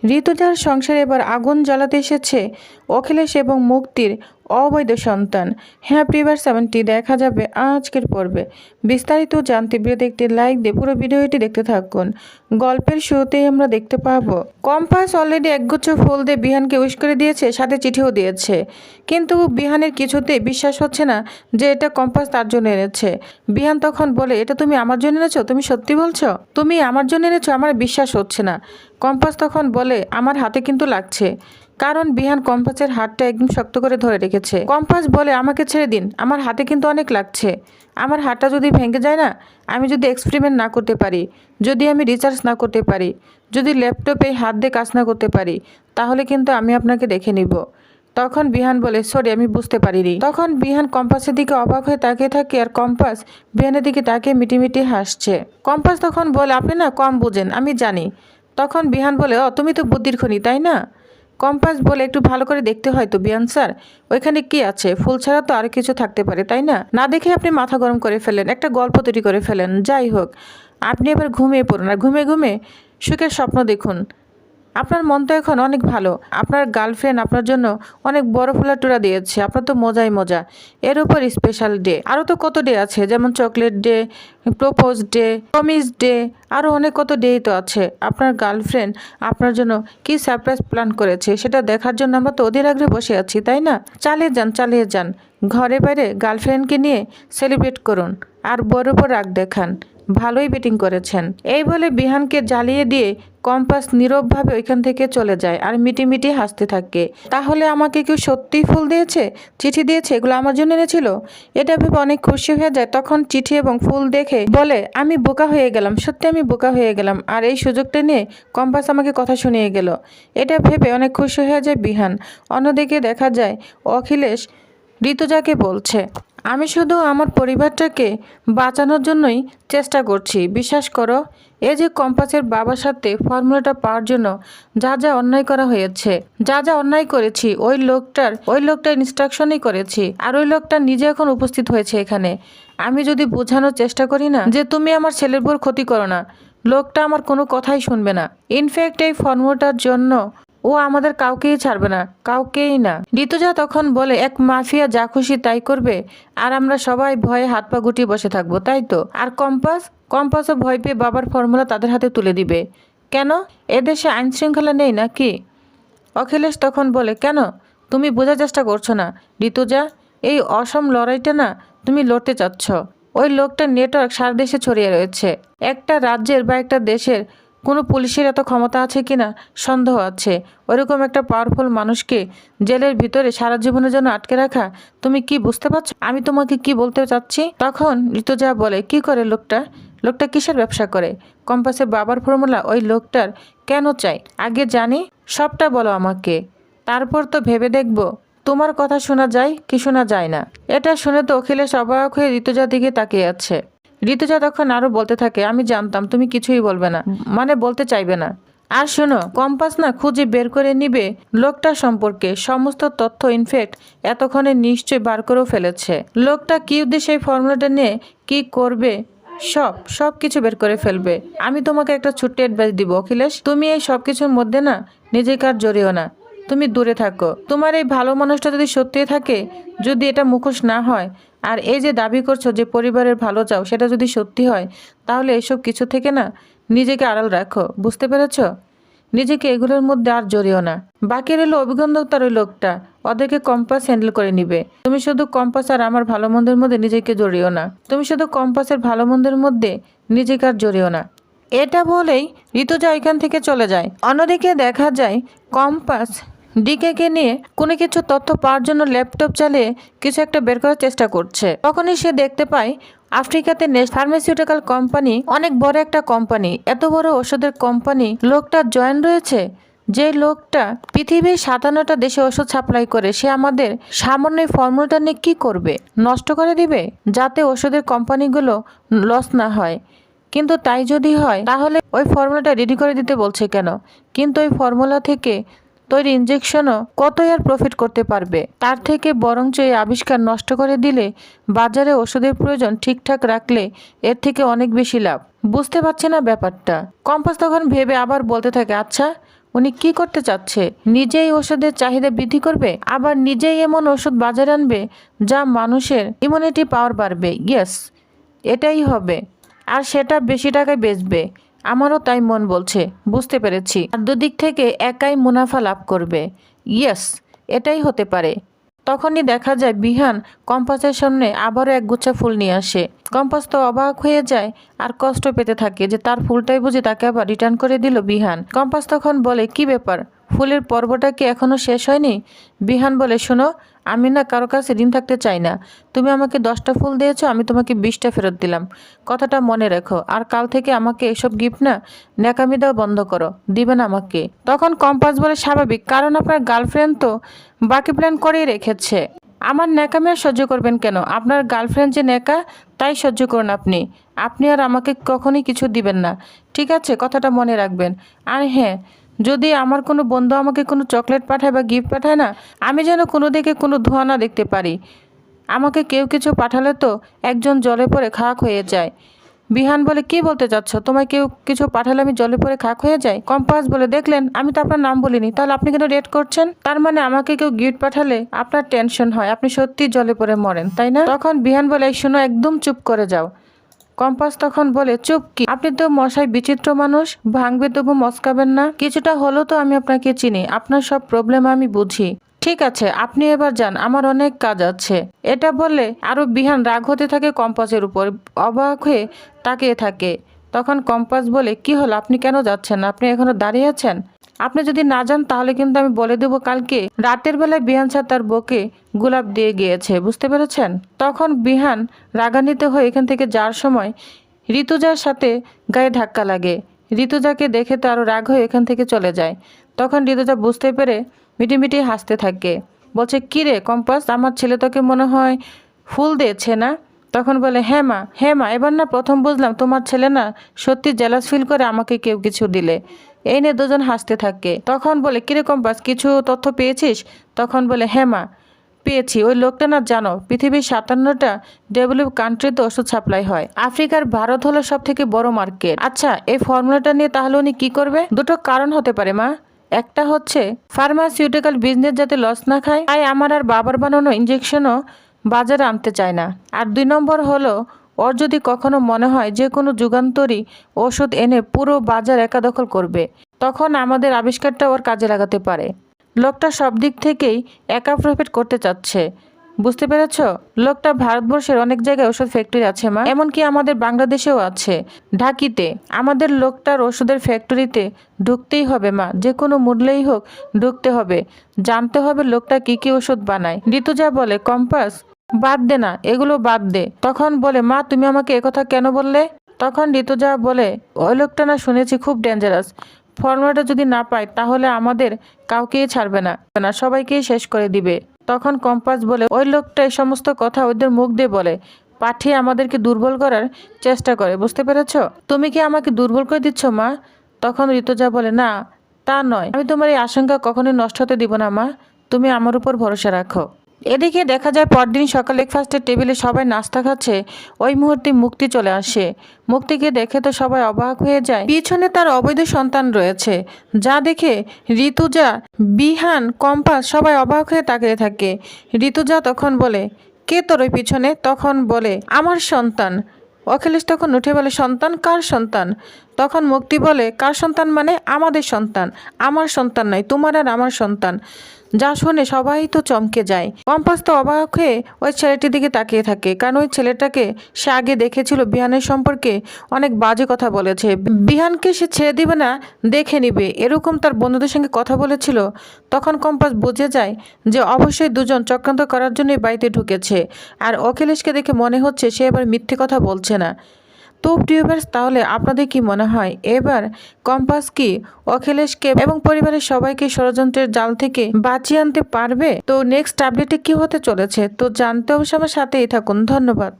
ঋতুজার সংসারে এবার আগুন জ্বালাতে এসেছে অখিলেশ এবং মুক্তির অবৈধ সন্তান। হ্যাঁ প্রিভার 70 দেখা যাবে আজকের পর্বে। বিস্তারিত জানতে ভিডিওতে একটি লাইক দিয়ে পুরো ভিডিওটি দেখতে থাকুন। গল্পের শুরুতেই আমরা দেখতে পাবো কম্পাস অলরেডি একগুচ্ছ ফুল দিয়ে বিহানকে উইশ করে দিয়েছে, সাথে চিঠিও দিয়েছে। কিন্তু বিহানের কিছুতেই বিশ্বাস হচ্ছে না যে এটা কম্পাস তার জন্য এনেছে। বিহান তখন বলে, এটা তুমি আমার জন্য এনেছো? তুমি সত্যি বলছো তুমি আমার জন্য এনেছো? আমার বিশ্বাস হচ্ছে না। কম্পাস তখন বলে, আমার হাতে কিন্তু লাগছে। কারণ বিহান কম্পাসের হাতটা একদম শক্ত করে ধরে রেখেছে। কম্পাস বলে, আমাকে ছেড়ে দিন, আমার হাতে কিন্তু অনেক লাগছে। আমার হাতটা যদি ভেঙে যায় না, আমি যদি এক্সপেরিমেন্ট না করতে পারি, যদি আমি রিসার্চ না করতে পারি, যদি ল্যাপটপে হাত দিয়ে কাজ না করতে পারি, তাহলে কিন্তু আমি আপনাকে দেখে নিব। তখন বিহান বলে, সরি আমি বুঝতে পারিনি। তখন বিহান কম্পাসের দিকে অবাক হয়ে তাকিয়ে থাকে, আর কম্পাস বিহানের দিকে তাকিয়ে মিটিমিটি হাসছে। কম্পাস তখন বলে, আপনি না কম বুঝেন, আমি জানি। তখন বিহান বলে, ও তুমি তো বুদ্ধির খনি, তাই না? কম্পাস বলে, একটু ভালো করে দেখতে হয় তো বিহান স্যার, ওইখানে কি আছে? ফুল ছাড়া তো আর কিছু থাকতে পারে, তাই না? না দেখে আপনি মাথা গরম করে ফেলেন, একটা গল্প তৈরি করে ফেলেন। যাই হোক, আপনি এবার ঘুমিয়ে পড়ুন, আর ঘুমে ঘুমে সুখের স্বপ্ন দেখুন। আপনার মন তো এখন অনেক ভালো। আপনার গার্লফ্রেন্ড আপনার জন্য অনেক বড় ফুলের টোড়া দিয়েছে। আপনার তো মজাই মজা। এর উপর স্পেশাল ডে, আরও তো কত ডে আছে, যেমন chocolate day, propose day, promise day, আরও অনেক কত ডেই তো আছে। আপনার গার্লফ্রেন্ড আপনার জন্য কি সারপ্রাইজ প্ল্যান করেছে সেটা দেখার জন্য আমরা তো অধীর আগ্রহে বসে আছি, তাই না? চালিয়ে যান, চালিয়ে যান। ঘরে বাইরে গার্লফ্রেন্ডকে নিয়ে সেলিব্রেট করুন, আর বড় উপর রাগ দেখান। ভালোই ব্যাটিং করেছেন। এই বলে বিহানকে জ্বালিয়ে দিয়ে কম্পাস নীরবভাবে ওইখান থেকে চলে যায়, আর মিটিমিটি হাসতে থাকে। তাহলে আমাকে কেউ সত্যিই ফুল দিয়েছে, চিঠি দিয়েছে, এগুলো আমার জন্য এনেছিল? এটা ভেবে অনেক খুশি হয়ে যায়। তখন চিঠি এবং ফুল দেখে বলে, আমি বোকা হয়ে গেলাম, সত্যি আমি বোকা হয়ে গেলাম, আর এই সুযোগটা নিয়ে কম্পাস আমাকে কথা শুনিয়ে গেল। এটা ভেবে অনেক খুশি হয়ে যায় বিহান। অন্যদিকে দেখা যায় অখিলেশ ঋতুজাকে বলছে, আমি শুধু আমার পরিবারটাকে বাঁচানোর জন্যই চেষ্টা করছি, বিশ্বাস করো। এই যে কম্পাসের বাবার সাথে ফর্মুলাটা পাওয়ার জন্য যা যা অন্যায় করা হয়েছে, যা যা অন্যায় করেছি, ওই লোকটার ইনস্ট্রাকশনই করেছি, আর ওই লোকটা নিজে এখন উপস্থিত হয়েছে এখানে। আমি যদি বোঝানোর চেষ্টা করি না যে তুমি আমার ছেলের বউর ক্ষতি করো না, লোকটা আমার কোনো কথাই শুনবে না। ইনফ্যাক্ট এই ফর্মুলাটার জন্য ও আমাদের কাউকেই ছাড়বে না, কাউকেই না। ঋতুজা তখন বলে, এক মাফিয়া যা খুশি তাই করবে, আর আমরা সবাই ভয়ে হাত পা গুটিয়ে বসে থাকবো, তাই তো? আর কম্পাসও ভয় পেয়ে বাবার ফর্মুলা তাদের হাতে তুলে দিবে। কেন? এদেশে আইন শৃঙ্খলা নেই নাকি? অখিলেশ তখন বলে, কেন? তুমি বোঝার চেষ্টা করছো না ঋতুজা? এই অসম লড়াইটা না তুমি লড়তে চাচ্ছ। ওই লোকটার নেটওয়ার্ক সারা দেশে ছড়িয়ে রয়েছে। একটা রাজ্যের বা একটা দেশের কোনো পুলিশের এত ক্ষমতা আছে কিনা সন্দেহ আছে। ওইরকম একটা পাওয়ারফুল মানুষকে জেলের ভিতরে সারা জীবনের জন্য আটকে রাখা, তুমি কি বুঝতে পারছো আমি তোমাকে কি বলতে চাচ্ছি? তখন ঋতুজা বলে, কি করে লোকটা কিসের ব্যবসা করে? কম্পাসের বাবার ফর্মুলা ওই লোকটার কেন চাই? আগে জানি, সবটা বলো আমাকে, তারপর তো ভেবে দেখবো তোমার কথা শোনা যায় কি শোনা যায় না। এটা শুনে তো অখিলেশ অবাক হয়ে ঋতুজার দিকে তাকিয়ে আছে। ঋতুজা তখন আরো বলতে থাকে, আমি জানতাম তুমি কিছুই বলবে না, মানে বলতে চাইবে না। আর শোনো, কম্পাস না খুঁজে বের করে নিবে লোকটা সম্পর্কে সমস্ত তথ্য। ইনফ্যাক্ট এতক্ষণে নিশ্চয়ই বার করেও ফেলেছে। লোকটা কি উদ্দেশ্যে এই ফর্মুলাটা নিয়ে কি করবে সব কিছু বের করে ফেলবে। আমি তোমাকে একটা ছোট্ট অ্যাডভাইস দিব অখিলেশ, তুমি এই সব কিছুর মধ্যে না নিজেকে আর জড়িও না, তুমি দূরে থাকো। তোমার এই ভালো মানুষটা যদি সত্যি থাকে, যদি এটা মুখোশ না হয়, আর এই যে দাবি করছো যে পরিবারের ভালো চাও, সেটা যদি সত্যি হয়, তাহলে এসব কিছু থেকে না নিজেকে আড়াল রাখো, বুঝতে পেরেছো? নিজেকে এগুলোর মধ্যে আর জড়িও না। বাকি রইল অভিজ্ঞতার ওই লোকটা, ওদেরকে কম্পাস হ্যান্ডেল করে নিবে। তুমি শুধু কম্পাস আর আমার ভালো মন্দের মধ্যে নিজেকে জড়িও না। তুমি শুধু কম্পাসের ভালো মন্দের মধ্যে নিজেকে আর জড়িও না। এটা বলেই ঋতুজা ওইখান থেকে চলে যায়। অন্যদিকে দেখা যায় কম্পাস ডিকেকে নিয়ে কোনো কিছু তথ্য পাওয়ার জন্য ল্যাপটপ চালিয়ে কিছু একটা বের করার চেষ্টা করছে। তখনই সে দেখতে পায় আফ্রিকাতে নেস্ট ফার্মাসিউটিক্যাল কোম্পানি, অনেক বড় একটা কোম্পানি, এত বড় ওষুধের কোম্পানি লোকটা জয়েন রয়েছে। যে লোকটা পৃথিবীর 57টা দেশে ওষুধ সাপ্লাই করে, সে আমাদের সামান্য ফর্মুলাটা নিয়ে কি করবে? নষ্ট করে দিবে, যাতে ওষুধের কোম্পানিগুলো লস না হয়। কিন্তু তাই যদি হয়, তাহলে ওই ফর্মুলাটা রেডি করে দিতে বলছে কেন? কিন্তু ওই ফর্মুলা থেকে তৈরি ইনজেকশনও কতই আর প্রফিট করতে পারবে? তার থেকে বরঞ্চ এই আবিষ্কার নষ্ট করে দিলে, বাজারে ওষুধের প্রয়োজন ঠিকঠাক রাখলে এর থেকে অনেক বেশি লাভ। বুঝতে পারছে না ব্যাপারটা? কম্পাস তখন ভেবে আবার বলতে থাকে, আচ্ছা উনি কি করতে চাচ্ছে? নিজেই ওষুধের চাহিদা বৃদ্ধি করবে, আবার নিজেই এমন ওষুধ বাজারে আনবে যা মানুষের ইমিউনিটি পাওয়ার বাড়বে। ইয়েস, এটাই হবে, আর সেটা বেশি টাকায় বেচবে। আমারও তাই মন বলছে, বুঝতে পেরেছি। আর দুদিক থেকে একাই মুনাফা লাভ করবে। ইয়েস, এটাই হতে পারে। তখনই দেখা যায় বিহান কম্পাসের সামনে আবারও একগুচ্ছা ফুল নিয়ে আসে। কম্পাস তো অবাক হয়ে যায় আর কষ্ট পেতে থাকে যে তার ফুলটাই বুঝি তাকে আবার রিটার্ন করে দিল বিহান। কম্পাস তখন বলে, কি ব্যাপার, ফুলের পর্বটা কি এখনো শেষ হয়নি? বিহান বলে, শোনো, আমি না কারো কাছে ঋণ থাকতে চাই না। তুমি আমাকে 10টা ফুল দিয়েছো, আমি তোমাকে 20টা ফেরত দিলাম। কথাটা মনে রেখো, আর কাল থেকে আমাকে এসব গিফট না ন্যাকামি দেওয়া বন্ধ করো, দিবেন আমাকে। তখন কম্পাস বলে, স্বাভাবিক, কারণ আপনার গার্লফ্রেন্ড তো বাকি প্ল্যান করেই রেখেছে। আমার ন্যাকামি আর সহ্য করবেন কেন? আপনার গার্লফ্রেন্ড যে ন্যাকা, তাই সহ্য করুন আপনি। আপনি আর আমাকে কখনই কিছু দিবেন না, ঠিক আছে? কথাটা মনে রাখবেন। আর হ্যাঁ, যদি আমার কোনো বন্ধু আমাকে কোনো চকলেট পাঠায় বা গিফট পাঠায় না, আমি যেন কোনো দিকে কোনো ধোঁয়া না দেখতে পারি। আমাকে কেউ কিছু পাঠালে তো একজন জলে পড়ে খাক হয়ে যায়। বিহান বলে, কি বলতে চাচ্ছ? তোমায় কেউ কিছু পাঠালে আমি জলে পড়ে খাক হয়ে যাই? কম্পাস বলে, দেখলেন, আমি তো আপনার নাম বলিনি, তাহলে আপনি কেন রেড করছেন? তার মানে আমাকে কেউ গিফট পাঠালে আপনার টেনশন হয়, আপনি সত্যি জলে পড়ে মরেন, তাই না? তখন বিহান বলে, শোনো, একদম চুপ করে যাও। কম্পাস তখন বলে, চুপ কি? আপনি তো মশাই বিচিত্র মানুষ, ভাঙবে তবু মস্কাবেন না। কিছুটা হলেও তো আমি আপনাকে চিনি, আপনার সব প্রবলেম আমি বুঝি। ঠিক আছে, আপনি এবার যান, আমার অনেক কাজ আছে। এটা বললে আরো বিহান রাগ হতে থাকে কম্পাসের উপর, অবাক হয়ে তাকিয়ে থাকে। তখন কম্পাস বলে, কি হলো, আপনি কেন যাচ্ছেন? আপনি এখনো দাঁড়িয়ে আছেন? আপনি যদি না যান তাহলে কিন্তু আমি বলে দেবো কালকে রাতের বেলায় বিহান স্যার তার বউকে গোলাপ দিয়ে গিয়েছে, বুঝতে পেরেছেন? তখন বিহান রাগান্বিত হয়ে এখান থেকে যাওয়ার সময় ঋতুজার সাথে গায়ে ধাক্কা লাগে। ঋতুজাকে দেখে তো আরও রাগ হয়ে এখান থেকে চলে যায়। তখন ঋতুজা বুঝতে পেরে মিটিমিটি হাসতে থাকে, বলছে, কি রে কম্পাস, আমার ছেলে তোকে মনে হয় ফুল দিয়েছে না? তখন বলে, হ্যাঁ মা, এবার না প্রথম বুঝলাম তোমার ছেলে না সত্যি জেলাস ফিল করে আমাকে কেউ কিছু দিলে। এই নিয়ে দুজন হাসতে থাকে। তখন বলে, কিরে কম্পাস, কিছু তথ্য পেয়েছিস? তখন বলে, হ্যাঁ মা, পেয়েছি। ওই লোকটা না, জানো, পৃথিবীর 57টা ডেভেলপ কান্ট্রিতে ওষুধ সাপ্লাই হয়। আফ্রিকার ভারত হলো সব থেকে বড় মার্কেট। আচ্ছা, এই ফর্মুলাটা নিয়ে তাহলে উনি কি করবে? দুটো কারণ হতে পারে মা। একটা হচ্ছে ফার্মাসিউটিক্যাল বিজনেস যাতে লস না খায়, তাই আমার আর বাবার বানানো ইঞ্জেকশনও বাজারে আনতে চায় না। আর 2 নম্বর হলো, ওর যদি কখনো মনে হয় যে কোনো যুগান্তরী ওষুধ এনে পুরো বাজার একা দখল করবে, তখন আমাদের আবিষ্কারটা ওর কাজে লাগাতে পারে। লোকটা সব দিক থেকেই একা প্রফিট করতে চাচ্ছে, বুঝতে পেরেছ? লোকটা ভারতবর্ষের অনেক জায়গায় ওষুধ ফ্যাক্টরি আছে মা, এমনকি আমাদের বাংলাদেশেও আছে, ঢাকিতে। আমাদের লোকটার ওষুধের ফ্যাক্টরিতে ঢুকতেই হবে মা, যে কোনো মূল্যেই হোক ঢুকতে হবে, জানতে হবে লোকটা কি কি ওষুধ বানায়। ঋতুজা বলে, কম্পাস, বাদ দে না, এগুলো বাদ দে। তখন বলে, মা, তুমি আমাকে একথা কেন বললে? তখন ঋতুজা বলে, ওই লোকটা না শুনেছি খুব ডেঞ্জারাস। ফর্মুলাটা যদি না পায় তাহলে আমাদের কাউকেই ছাড়বে না, সবাইকেই শেষ করে দিবে। তখন কম্পাস বলে, ওই লোকটা এই সমস্ত কথা ওদের মুখ দিয়ে বলে, পাঠিয়ে আমাদেরকে দুর্বল করার চেষ্টা করে, বুঝতে পেরেছ? তুমি কি আমাকে দুর্বল করে দিচ্ছ মা? তখন ঋতুজা বলে, না, তা নয়, আমি তোমার এই আশঙ্কা কখনোই নষ্ট হতে দিব না মা, তুমি আমার উপর ভরসা রাখো। এদিকে দেখা যায় পরদিন সকালে ব্রেকফাস্টের টেবিলে সবাই নাস্তা খাচ্ছে। ওই মুহূর্তে মুক্তি চলে আসে। মুক্তিকে দেখে তো সবাই অবাক হয়ে যায়, পিছনে তার অবৈধ সন্তান রয়েছে, যা দেখে ঋতুজা, বিহান, কম্পাস সবাই অবাক হয়ে তাকিয়ে থাকে। ঋতুজা তখন বলে, কে তোর ওই পিছনে? তখন বলে, আমার সন্তান। অখিলেশ তখন উঠে বলে, সন্তান? কার সন্তান? তখন মুক্তি বলে, কার সন্তান মানে? আমাদের সন্তান। আমার সন্তান নয়, তোমার আর আমার সন্তান। যা শুনে সবাই তো চমকে যায়। কম্পাস তো অবাক হয়ে ওই ছেলেটির দিকে তাকিয়ে থাকে, কারণ ওই ছেলেটাকে সে আগে দেখেছিল বিহানের সম্পর্কে অনেক বাজে কথা বলেছে। বিহানকে সে ছেড়ে দিবে না, দেখে নিবে, এরকম তার বন্ধুদের সঙ্গে কথা বলেছিল। তখন কম্পাস বুঝে যায় যে অবশ্যই দুজন চক্রান্ত করার জন্যই বাড়িতে ঢুকেছে, আর অখিলেশকে দেখে মনে হচ্ছে সে এবার মিথ্যে কথা বলছে না। তো ভিউয়ার্স, তাহলে আপনাদের কি মনে হয় এবার কম্পাস কি অখিলেশকে এবং পরিবারের সবাইকে ষড়যন্ত্রের জাল থেকে বাঁচিয়ে আনতে পারবে? তো নেক্সট আপডেটে কি হতে চলেছে তো জানতে অবশ্যই আমার সাথেই থাকুন। ধন্যবাদ।